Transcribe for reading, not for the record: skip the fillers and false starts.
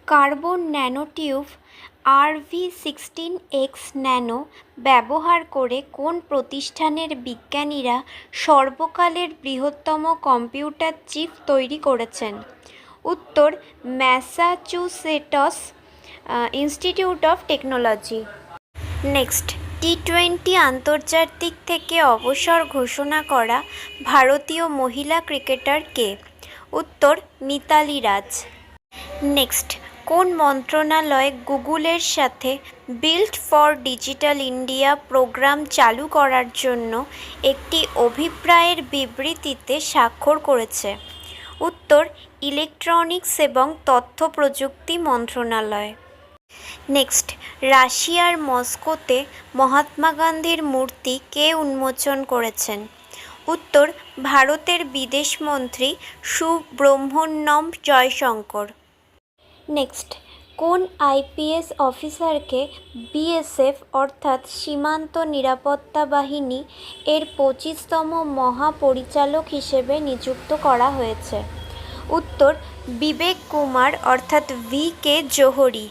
Carbon nanotube RV16X nano ব্যবহার করে কোন প্রতিষ্ঠানের বিজ্ঞানীরা সর্বকালের বৃহত্তম কম্পিউটার চিপ তৈরি করেছেন? উত্তর, Massachusetts Institute of Technology. Next, টি-20 আন্তর্জাতিক থেকে অবসর ঘোষণা করা ভারতীয় মহিলা ক্রিকেটার কে? উত্তর, মিতালি রাজ। নেক্সট, কোন মন্ত্রণালয় গুগলের সাথে build for digital India programme চালু করার জন্য একটি অভিপ্রায়ের বিবৃতিতে স্বাক্ষর করেছে? উত্তর, ইলেকট্রনিক্স এবং তথ্য প্রযুক্তি মন্ত্রণালয়। নেক্সট, রাশিয়ার মস্কোতে মহাত্মা গান্ধীর মূর্তি কে উন্মোচন করেছেন? উত্তর, ভারতের বিদেশমন্ত্রী সুব্রহ্মণ্যম জয়শঙ্কর। নেক্সট, কোন আইপিএস অফিসারকে বিএসএফ অর্থাৎ সীমান্ত নিরাপত্তা বাহিনী এর 25তম মহাপরিচালক হিসেবে নিযুক্ত করা হয়েছে? উত্তর, বিবেক কুমার অর্থাৎ VK জোহরি।